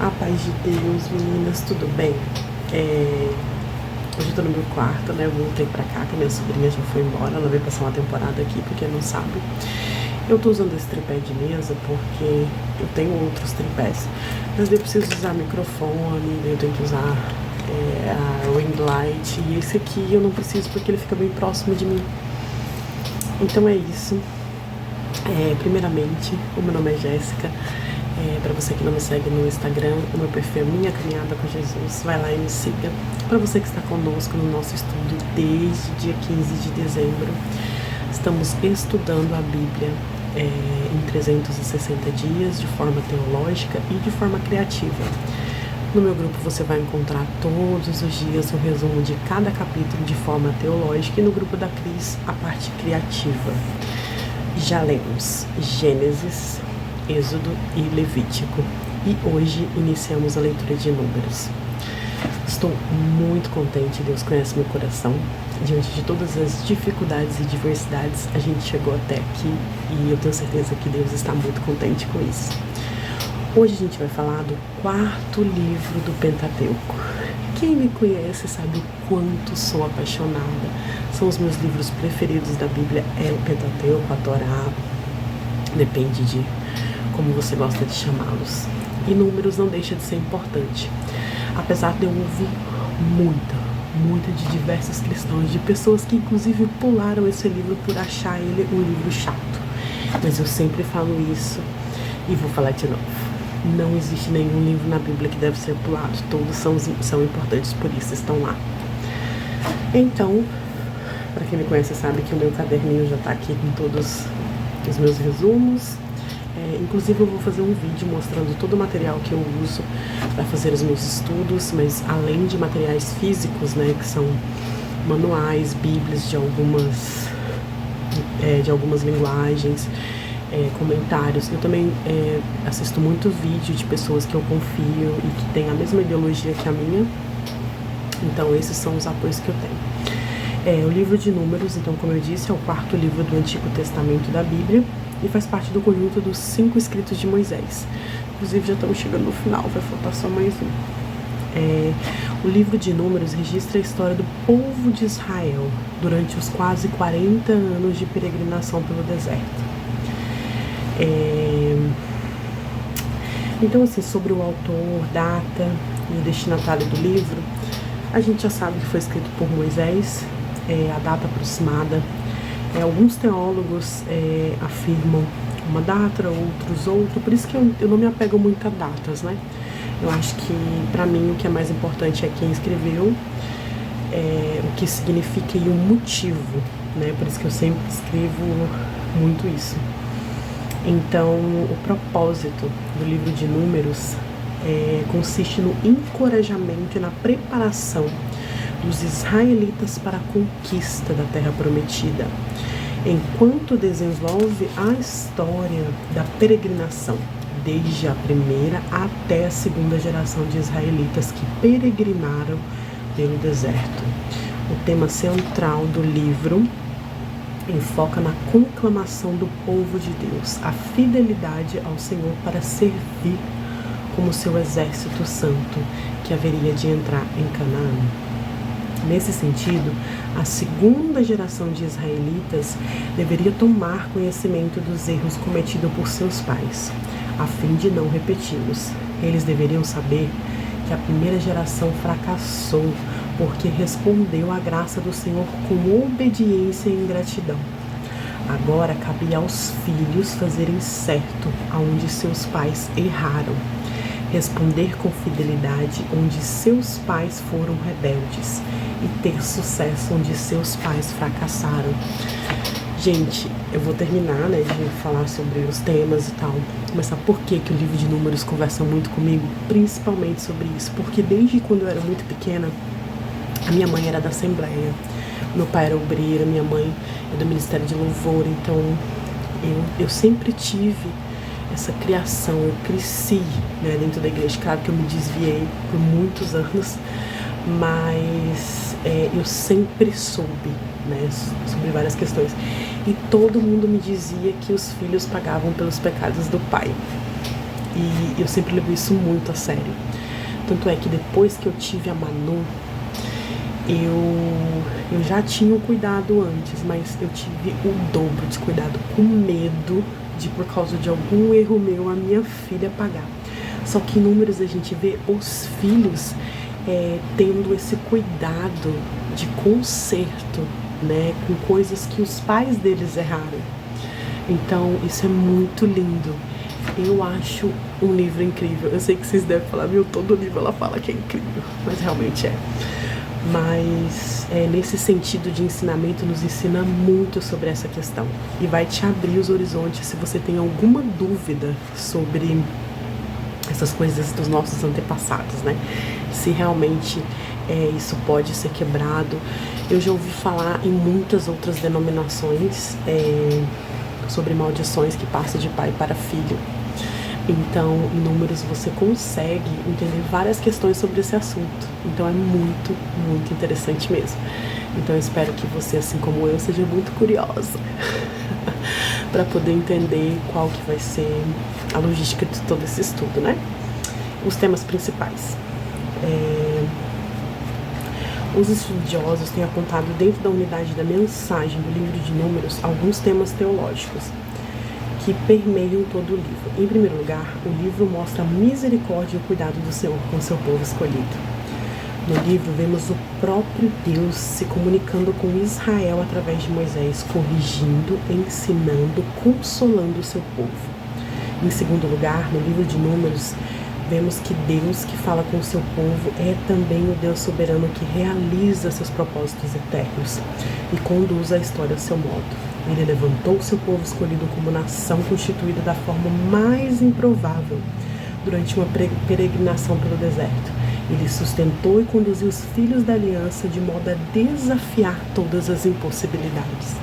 A paz de Deus, meninas, tudo bem? Hoje eu tô no meu quarto, né? Eu voltei pra cá, que a minha sobrinha já foi embora. Ela veio passar uma temporada aqui, porque não sabe. Eu tô usando esse tripé de mesa porque eu tenho outros tripés. Mas eu preciso usar microfone, eu tenho que usar a ring light. E esse aqui eu não preciso porque ele fica bem próximo de mim. Então é isso. Primeiramente, o meu nome é Jéssica. Para você que não me segue no Instagram, o meu perfil é Minha Caminhada com Jesus. Vai lá e me siga. Para você que está conosco no nosso estudo desde dia 15 de dezembro, estamos estudando a Bíblia em 360 dias, de forma teológica e de forma criativa. No meu grupo você vai encontrar todos os dias um resumo de cada capítulo de forma teológica e no grupo da Cris a parte criativa. Já lemos Gênesis, Êxodo e Levítico e hoje iniciamos a leitura de Números. Estou muito contente, Deus conhece meu coração. Diante de todas as dificuldades e diversidades, a gente chegou até aqui e eu tenho certeza que Deus está muito contente com isso. Hoje a gente vai falar do quarto livro do Pentateuco. Quem me conhece sabe o quanto sou apaixonada. São os meus livros preferidos da Bíblia, é o Pentateuco, a Torá, depende de como você gosta de chamá-los. E Números não deixa de ser importante. Apesar de eu ouvir muita de diversos cristãos, de pessoas que inclusive pularam esse livro por achar ele um livro chato. Mas eu sempre falo isso e vou falar de novo. Não existe nenhum livro na Bíblia que deve ser pulado. Todos são importantes, por isso estão lá. Então, para quem me conhece sabe que o meu caderninho já está aqui com todos os meus resumos. Inclusive eu vou fazer um vídeo mostrando todo o material que eu uso para fazer os meus estudos, mas além de materiais físicos, né, que são manuais, bíblias de algumas linguagens, comentários. Eu também assisto muito vídeo de pessoas que eu confio e que têm a mesma ideologia que a minha. Então esses são os apoios que eu tenho. O livro de Números, então, como eu disse, é o quarto livro do Antigo Testamento da Bíblia e faz parte do conjunto dos 5 escritos de Moisés. Inclusive já estamos chegando no final, vai faltar só mais um. O livro de Números registra a história do povo de Israel durante os quase 40 anos de peregrinação pelo deserto. Então, assim, sobre o autor, data e o destinatário do livro, a gente já sabe que foi escrito por Moisés, a data aproximada. Alguns teólogos afirmam uma data, outros outra, por isso que eu não me apego muito a datas, né? Eu acho que, para mim, o que é mais importante é quem escreveu, o que significa e o motivo, né? Por isso que eu sempre escrevo muito isso. Então, o propósito do livro de Números consiste no encorajamento e na preparação dos israelitas para a conquista da Terra Prometida, enquanto desenvolve a história da peregrinação, desde a primeira até a segunda geração de israelitas que peregrinaram pelo deserto. O tema central do livro enfoca na conclamação do povo de Deus, a fidelidade ao Senhor para servir como seu exército santo que haveria de entrar em Canaã. Nesse sentido, a segunda geração de israelitas deveria tomar conhecimento dos erros cometidos por seus pais, a fim de não repeti-los. Eles deveriam saber que a primeira geração fracassou porque respondeu à graça do Senhor com obediência e ingratidão. Agora cabia aos filhos fazerem certo aonde seus pais erraram, responder com fidelidade onde seus pais foram rebeldes e ter sucesso onde seus pais fracassaram. Gente, eu vou terminar, né, de falar sobre os temas e tal, mas sabe por que o livro de Números conversa muito comigo? Principalmente sobre isso, porque desde quando eu era muito pequena, a minha mãe era da Assembleia, meu pai era obreiro, minha mãe é do Ministério de Louvor, então eu sempre tive essa criação, eu cresci, né, dentro da igreja. Claro que eu me desviei por muitos anos, mas eu sempre soube, né, sobre várias questões. E todo mundo me dizia que os filhos pagavam pelos pecados do pai. E eu sempre levo isso muito a sério. Tanto é que depois que eu tive a Manu, eu já tinha um cuidado antes, mas eu tive o dobro de cuidado, com medo de, por causa de algum erro meu, a minha filha pagar. Só que em Números a gente vê os filhos tendo esse cuidado de conserto, né, com coisas que os pais deles erraram. Então isso é muito lindo. Eu acho um livro incrível. Eu sei que vocês devem falar, meu, todo livro ela fala que é incrível, mas realmente é. Mas nesse sentido de ensinamento, nos ensina muito sobre essa questão e vai te abrir os horizontes se você tem alguma dúvida sobre essas coisas dos nossos antepassados, né? Se realmente isso pode ser quebrado. Eu já ouvi falar em muitas outras denominações sobre maldições que passam de pai para filho. Então, em Números você consegue entender várias questões sobre esse assunto. Então é muito, muito interessante mesmo. Então eu espero que você, assim como eu, seja muito curiosa para poder entender qual que vai ser a logística de todo esse estudo, né? Os temas principais. Os estudiosos têm apontado dentro da unidade da mensagem do livro de Números alguns temas teológicos que permeiam todo o livro. Em primeiro lugar, o livro mostra a misericórdia e o cuidado do Senhor com seu povo escolhido. No livro, vemos o próprio Deus se comunicando com Israel através de Moisés, corrigindo, ensinando, consolando o seu povo. Em segundo lugar, no livro de Números, vemos que Deus que fala com o seu povo é também o Deus soberano que realiza seus propósitos eternos e conduz a história ao seu modo. Ele levantou o seu povo escolhido como nação constituída da forma mais improvável durante uma peregrinação pelo deserto. Ele sustentou e conduziu os filhos da aliança de modo a desafiar todas as impossibilidades.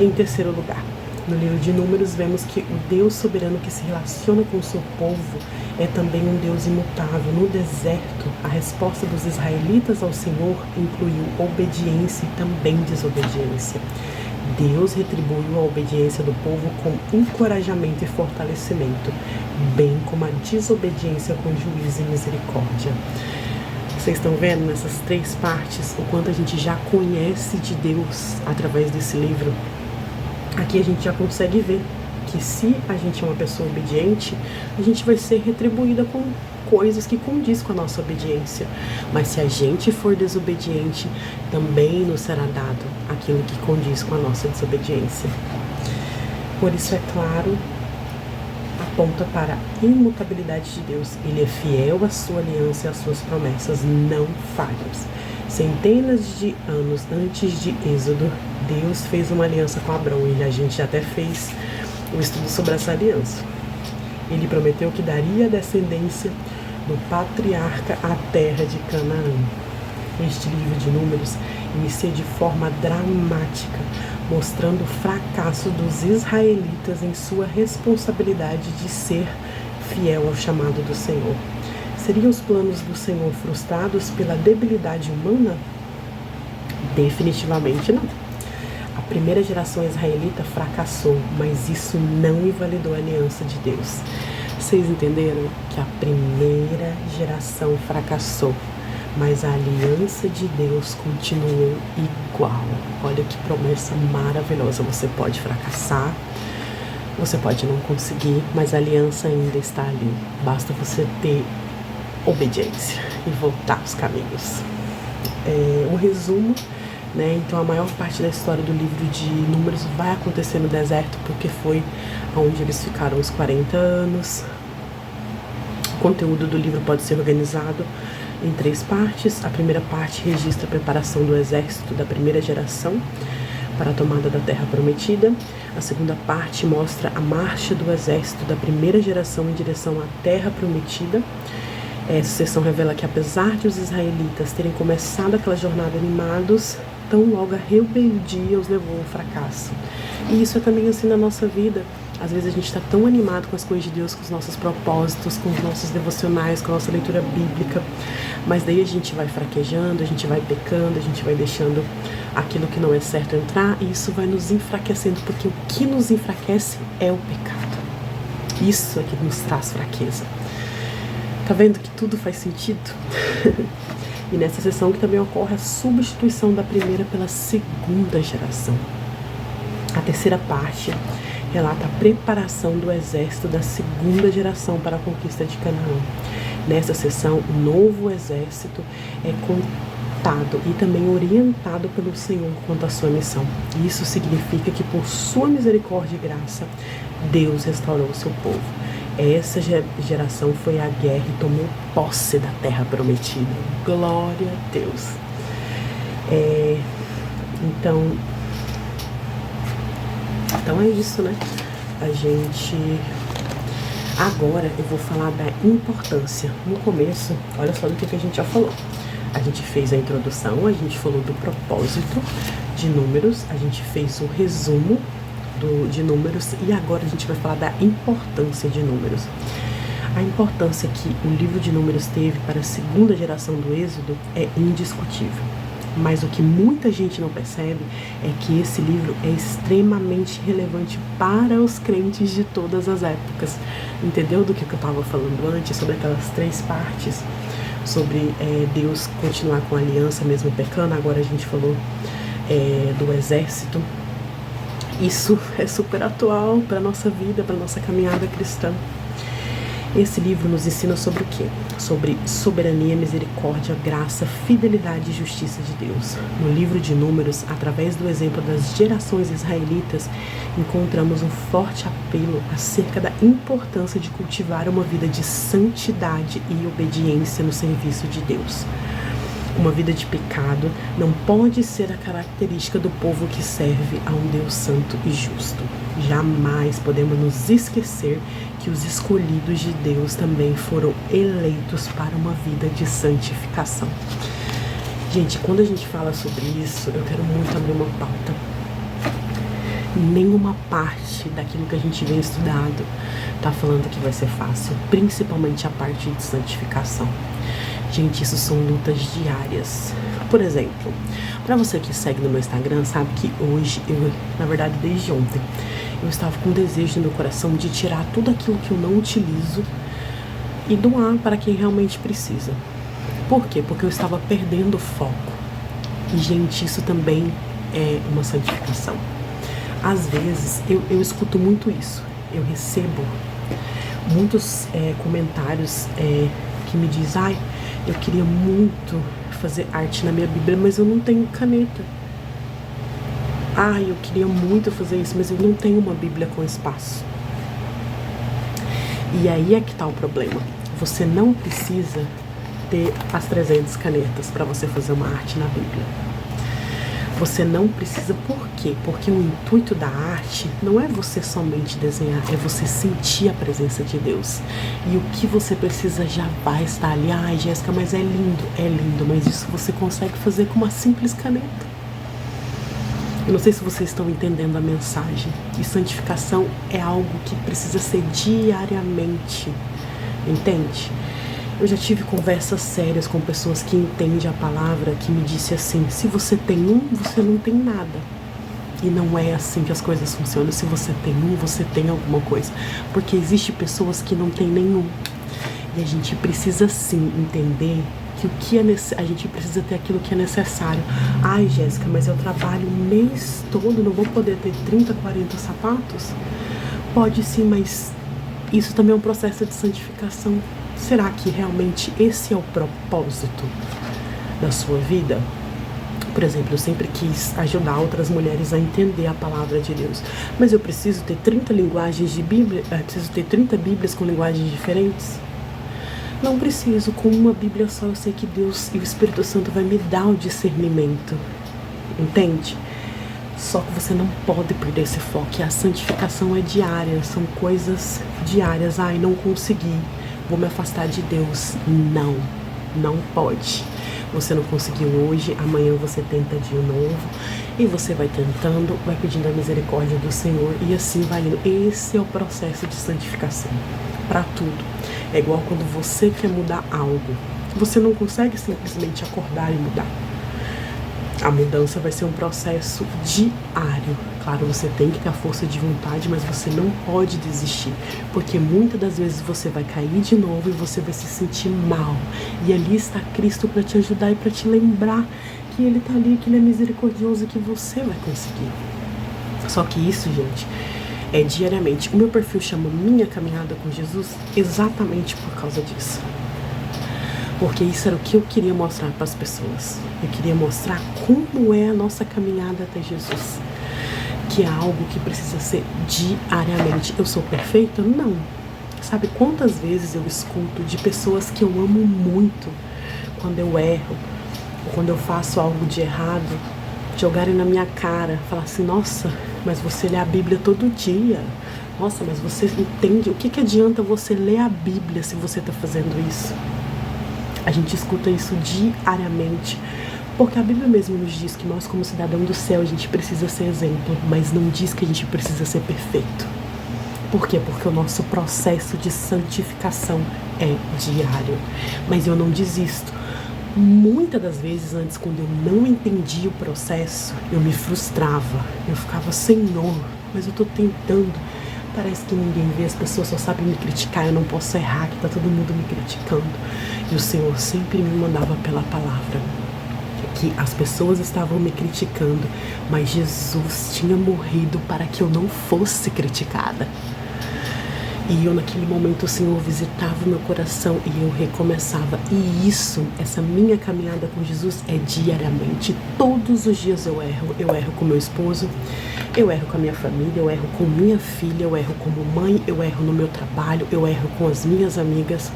Em terceiro lugar, no livro de Números, vemos que o Deus soberano que se relaciona com o seu povo é também um Deus imutável. No deserto, a resposta dos israelitas ao Senhor incluiu obediência e também desobediência. Deus retribuiu a obediência do povo com encorajamento e fortalecimento, bem como a desobediência com juízo e misericórdia. Vocês estão vendo nessas três partes o quanto a gente já conhece de Deus através desse livro? Aqui a gente já consegue ver que se a gente é uma pessoa obediente, a gente vai ser retribuída com coisas que condiz com a nossa obediência. Mas se a gente for desobediente, também nos será dado aquilo que condiz com a nossa desobediência. Por isso, é claro, aponta para a imutabilidade de Deus. Ele é fiel à sua aliança e às suas promessas não falhas. Centenas de anos antes de Êxodo, Deus fez uma aliança com Abrão e a gente até fez um estudo sobre essa aliança. Ele prometeu que daria a descendência do patriarca à terra de Canaã. Este livro de Números inicia de forma dramática, mostrando o fracasso dos israelitas em sua responsabilidade de ser fiel ao chamado do Senhor. Seriam os planos do Senhor frustrados pela debilidade humana? Definitivamente não. A primeira geração israelita fracassou, mas isso não invalidou a aliança de Deus. Vocês entenderam que a primeira geração fracassou, mas a aliança de Deus continuou igual. Olha que promessa maravilhosa. Você pode fracassar, você pode não conseguir, mas a aliança ainda está ali. Basta você ter obediência e voltar aos caminhos. Um resumo, né? Então a maior parte da história do livro de Números vai acontecer no deserto, porque foi onde eles ficaram os 40 anos. O conteúdo do livro pode ser organizado em 3 partes. A primeira parte registra a preparação do exército da primeira geração para a tomada da terra prometida. A segunda parte mostra a marcha do exército da primeira geração em direção à terra prometida. Essa seção revela que, apesar de os israelitas terem começado aquela jornada animados, tão logo a rebeldia os levou ao fracasso. E isso é também assim na nossa vida. Às vezes a gente está tão animado com as coisas de Deus, com os nossos propósitos, com os nossos devocionais, com a nossa leitura bíblica, mas daí a gente vai fraquejando, a gente vai pecando, a gente vai deixando aquilo que não é certo entrar, e isso vai nos enfraquecendo, porque o que nos enfraquece é o pecado. Isso é que nos traz fraqueza. Tá vendo que tudo faz sentido? E nessa sessão que também ocorre a substituição da primeira pela segunda geração. A terceira parte relata a preparação do exército da segunda geração para a conquista de Canaã. Nessa sessão, o novo exército é contado e também orientado pelo Senhor quanto à sua missão. Isso significa que, por sua misericórdia e graça, Deus restaurou o seu povo. Essa geração foi à guerra e tomou posse da terra prometida. Glória a Deus. Então é isso, né? Agora eu vou falar da importância. No começo, olha só do que a gente já falou. A gente fez a introdução, a gente falou do propósito de Números, a gente fez o resumo de Números e agora a gente vai falar da importância de Números. A importância que o livro de Números teve para a segunda geração do Êxodo é indiscutível. Mas o que muita gente não percebe é que esse livro é extremamente relevante para os crentes de todas as épocas. Entendeu do que eu estava falando antes, sobre aquelas 3 partes? Sobre Deus continuar com a aliança mesmo pecando. Agora a gente falou do exército. Isso é super atual para a nossa vida, para a nossa caminhada cristã. Esse livro nos ensina sobre o quê? Sobre soberania, misericórdia, graça, fidelidade e justiça de Deus. No livro de Números, através do exemplo das gerações israelitas, encontramos um forte apelo acerca da importância de cultivar uma vida de santidade e obediência no serviço de Deus. Uma vida de pecado não pode ser a característica do povo que serve a um Deus santo e justo. Jamais podemos nos esquecer que os escolhidos de Deus também foram eleitos para uma vida de santificação. Gente, quando a gente fala sobre isso, eu quero muito abrir uma pauta. Nenhuma parte daquilo que a gente vem estudado está falando que vai ser fácil, principalmente a parte de santificação. Gente, isso são lutas diárias. Por exemplo, para você que segue no meu Instagram, sabe que hoje, na verdade desde ontem, eu estava com desejo no meu coração de tirar tudo aquilo que eu não utilizo e doar para quem realmente precisa. Por quê? Porque eu estava perdendo o foco. E, gente, isso também é uma santificação. Às vezes, eu escuto muito isso. Eu recebo muitos comentários que me dizem: eu queria muito fazer arte na minha Bíblia, mas eu não tenho caneta. Eu queria muito fazer isso, mas eu não tenho uma Bíblia com espaço. E aí é que está o problema. Você não precisa ter as 300 canetas para você fazer uma arte na Bíblia. Você não precisa. Por quê? Porque o intuito da arte não é você somente desenhar, é você sentir a presença de Deus. E o que você precisa já vai estar ali. Jéssica, mas é lindo, mas isso você consegue fazer com uma simples caneta. Eu não sei se vocês estão entendendo a mensagem. E santificação é algo que precisa ser diariamente, entende? Eu já tive conversas sérias com pessoas que entendem a palavra, que me disse assim: se você tem você não tem nada. E não é assim que as coisas funcionam. Se você tem você tem alguma coisa. Porque existem pessoas que não têm nenhum. E a gente precisa sim entender que a gente precisa ter aquilo que é necessário. Jéssica, mas eu trabalho o mês todo, não vou poder ter 30, 40 sapatos? Pode sim, mas isso também é um processo de santificação. Será que realmente esse é o propósito da sua vida? Por exemplo, eu sempre quis ajudar outras mulheres a entender a palavra de Deus. Mas eu preciso ter 30 linguagens de Bíblia? Preciso ter 30 Bíblias com linguagens diferentes? Não preciso. Com uma Bíblia só eu sei que Deus e o Espírito Santo vai me dar o discernimento. Entende? Só que você não pode perder esse foco. E a santificação é diária. São coisas diárias. Não consegui. Vou me afastar de Deus. Não pode. Você não conseguiu hoje, amanhã você tenta de novo. E você vai tentando, vai pedindo a misericórdia do Senhor. E assim vai indo. Esse é o processo de santificação. Para tudo. É igual quando você quer mudar algo. Você não consegue simplesmente acordar e mudar. A mudança vai ser um processo diário. Claro, você tem que ter a força de vontade, mas você não pode desistir, porque muitas das vezes você vai cair de novo e você vai se sentir mal. E ali está Cristo para te ajudar e para te lembrar que Ele está ali, que Ele é misericordioso e que você vai conseguir. Só que isso, gente, é diariamente. O meu perfil chama Minha Caminhada com Jesus exatamente por causa disso. Porque isso era o que eu queria mostrar para as pessoas. Eu queria mostrar como é a nossa caminhada até Jesus. Que é algo que precisa ser diariamente. Eu sou perfeita? Não. Sabe quantas vezes eu escuto de pessoas que eu amo muito, quando eu erro, ou quando eu faço algo de errado, jogarem na minha cara, falar assim, nossa, mas você lê a Bíblia todo dia. Nossa, mas você entende? O que adianta você ler a Bíblia se você está fazendo isso? A gente escuta isso diariamente. Porque a Bíblia mesmo nos diz que nós, como cidadão do céu, a gente precisa ser exemplo, mas não diz que a gente precisa ser perfeito. Por quê? Porque o nosso processo de santificação é diário. Mas eu não desisto. Muitas das vezes, antes, quando eu não entendia o processo, eu me frustrava. Eu ficava, Senhor, mas eu tô tentando. Parece que ninguém vê, as pessoas só sabem me criticar, eu não posso errar, que tá todo mundo me criticando. E o Senhor sempre me mandava pela palavra. Que as pessoas estavam me criticando, mas Jesus tinha morrido para que eu não fosse criticada. E eu naquele momento o Senhor visitava o meu coração e eu recomeçava. E isso, essa minha caminhada com Jesus é diariamente. Todos os dias eu erro. Eu erro com meu esposo, eu erro com a minha família, eu erro com minha filha, eu erro como mãe, eu erro no meu trabalho, eu erro com as minhas amigas.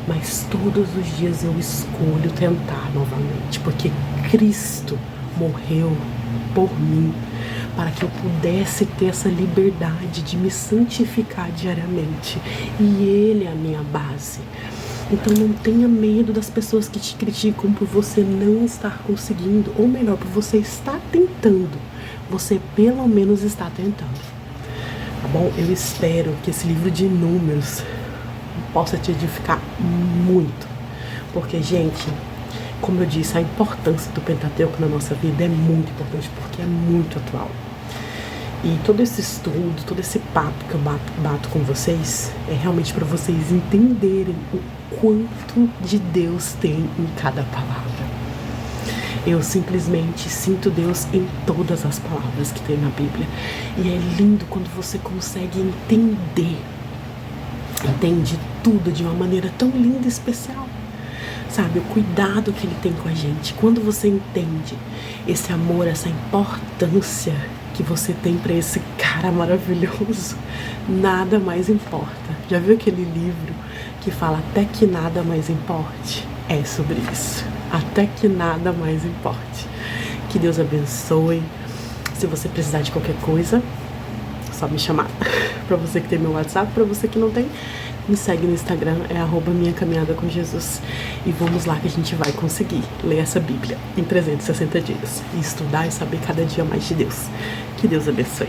Mas todos os dias eu escolho tentar novamente, porque Cristo morreu por mim, para que eu pudesse ter essa liberdade de me santificar diariamente. E Ele é a minha base. Então não tenha medo das pessoas que te criticam por você não estar conseguindo, ou melhor, por você estar tentando. Você pelo menos está tentando. Tá bom? Eu espero que esse livro de números possa te edificar muito. Porque, gente, como eu disse, a importância do Pentateuco na nossa vida é muito importante, porque é muito atual. E todo esse estudo, todo esse papo que eu bato com vocês, é realmente para vocês entenderem o quanto de Deus tem em cada palavra. Eu simplesmente sinto Deus em todas as palavras que tem na Bíblia. E é lindo quando você consegue entende tudo de uma maneira tão linda e especial. Sabe, o cuidado que Ele tem com a gente. Quando você entende esse amor, essa importância que você tem para esse cara maravilhoso, nada mais importa. Já viu aquele livro que fala até que nada mais importe? É sobre isso. Até que nada mais importe. Que Deus abençoe. Se você precisar de qualquer coisa, só me chamar. Para você que tem meu WhatsApp, para você que não tem, me segue no Instagram, é @minhacaminhadacomjesus. E vamos lá que a gente vai conseguir ler essa Bíblia em 360 dias. E estudar e saber cada dia mais de Deus. Que Deus abençoe.